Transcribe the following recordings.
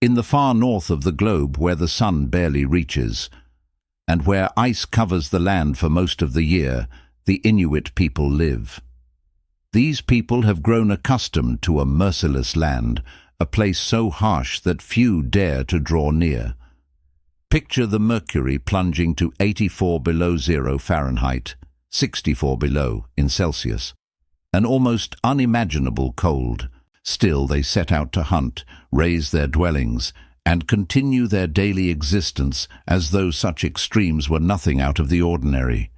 In the far north of the globe, where the sun barely reaches, and where ice covers the land for most of the year, the Inuit people live. These people have grown accustomed to a merciless land, a place so harsh that few dare to draw near. Picture the mercury plunging to 84 below zero Fahrenheit, 64 below in Celsius. An almost unimaginable cold. Still they set out to hunt, raise their dwellings, and continue their daily existence as though such extremes were nothing out of the ordinary.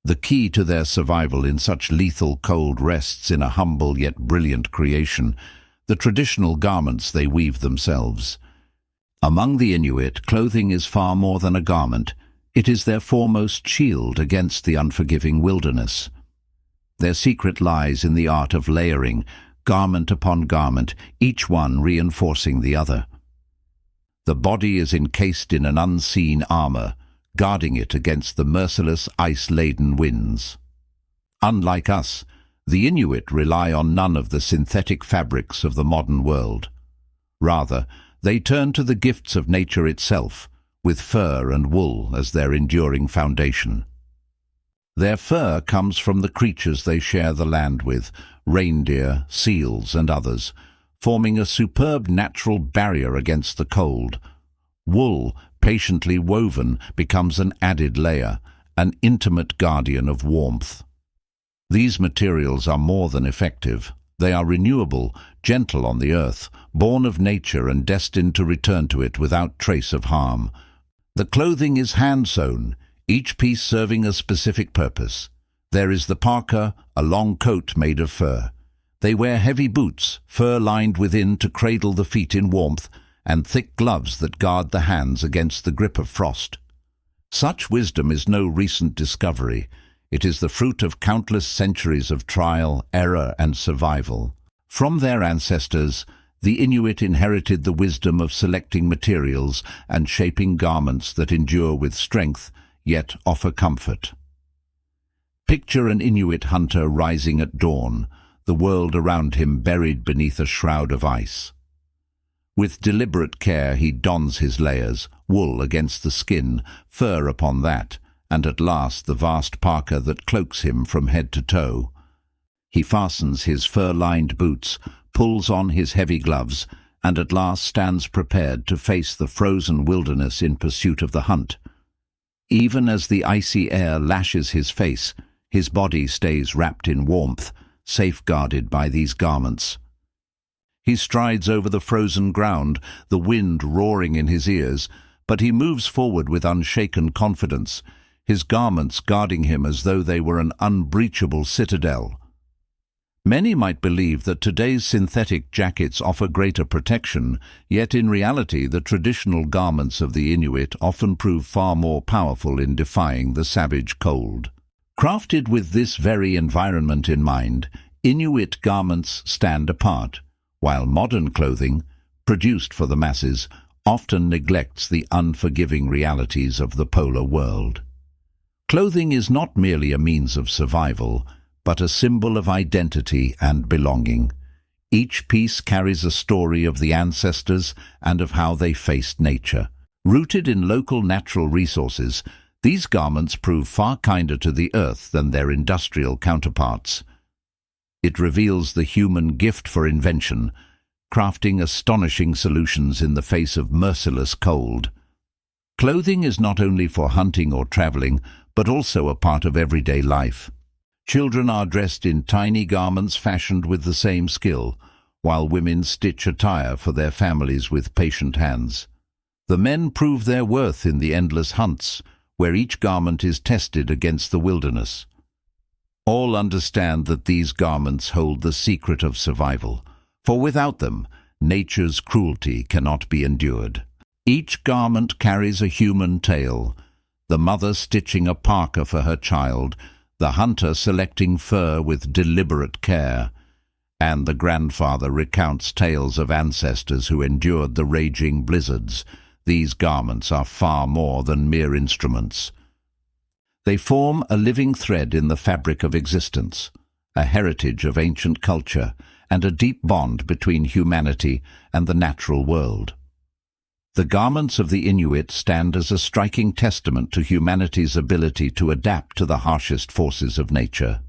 The key to their survival in such lethal cold rests in a humble yet brilliant creation, the traditional garments they weave themselves. Among the Inuit, clothing is far more than a garment. It is their foremost shield against the unforgiving wilderness. Their secret lies in the art of layering, garment upon garment, each one reinforcing the other. The body is encased in an unseen armor, guarding it against the merciless ice-laden winds. Unlike us, the Inuit rely on none of the synthetic fabrics of the modern world. Rather, they turn to the gifts of nature itself, with fur and wool as their enduring foundation. Their fur comes from the creatures they share the land with, reindeer, seals, and others, forming a superb natural barrier against the cold. Wool, patiently woven, becomes an added layer, an intimate guardian of warmth. These materials are more than effective. They are renewable, gentle on the earth, born of nature and destined to return to it without trace of harm. The clothing is hand-sewn, each piece serving a specific purpose. There is the parka, a long coat made of fur. They wear heavy boots, fur-lined within to cradle the feet in warmth, and thick gloves that guard the hands against the grip of frost. Such wisdom is no recent discovery. It is the fruit of countless centuries of trial, error, and survival. From their ancestors, the Inuit inherited the wisdom of selecting materials and shaping garments that endure with strength, yet offer comfort. Picture an Inuit hunter rising at dawn, the world around him buried beneath a shroud of ice. With deliberate care he dons his layers, wool against the skin, fur upon that, and at last the vast parka that cloaks him from head to toe. He fastens his fur-lined boots, pulls on his heavy gloves, and at last stands prepared to face the frozen wilderness in pursuit of the hunt. Even as the icy air lashes his face, his body stays wrapped in warmth, safeguarded by these garments. He strides over the frozen ground, the wind roaring in his ears, but he moves forward with unshaken confidence, his garments guarding him as though they were an unbreachable citadel. Many might believe that today's synthetic jackets offer greater protection, yet in reality the traditional garments of the Inuit often prove far more powerful in defying the savage cold. Crafted with this very environment in mind, Inuit garments stand apart, while modern clothing, produced for the masses, often neglects the unforgiving realities of the polar world. Clothing is not merely a means of survival, but a symbol of identity and belonging. Each piece carries a story of the ancestors and of how they faced nature. Rooted in local natural resources, these garments prove far kinder to the earth than their industrial counterparts. It reveals the human gift for invention, crafting astonishing solutions in the face of merciless cold. Clothing is not only for hunting or traveling, but also a part of everyday life. Children are dressed in tiny garments fashioned with the same skill, while women stitch attire for their families with patient hands. The men prove their worth in the endless hunts, where each garment is tested against the wilderness. All understand that these garments hold the secret of survival, for without them, nature's cruelty cannot be endured. Each garment carries a human tale, the mother stitching a parka for her child, the hunter selecting fur with deliberate care, and the grandfather recounts tales of ancestors who endured the raging blizzards. These garments are far more than mere instruments. They form a living thread in the fabric of existence, a heritage of ancient culture, and a deep bond between humanity and the natural world. The garments of the Inuit stand as a striking testament to humanity's ability to adapt to the harshest forces of nature.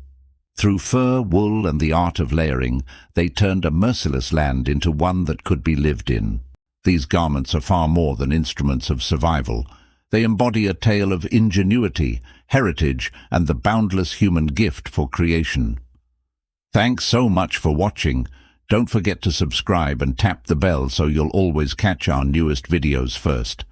Through fur, wool, and the art of layering, they turned a merciless land into one that could be lived in. These garments are far more than instruments of survival. They embody a tale of ingenuity, heritage, and the boundless human gift for creation. Thanks so much for watching. Don't forget to subscribe and tap the bell so you'll always catch our newest videos first.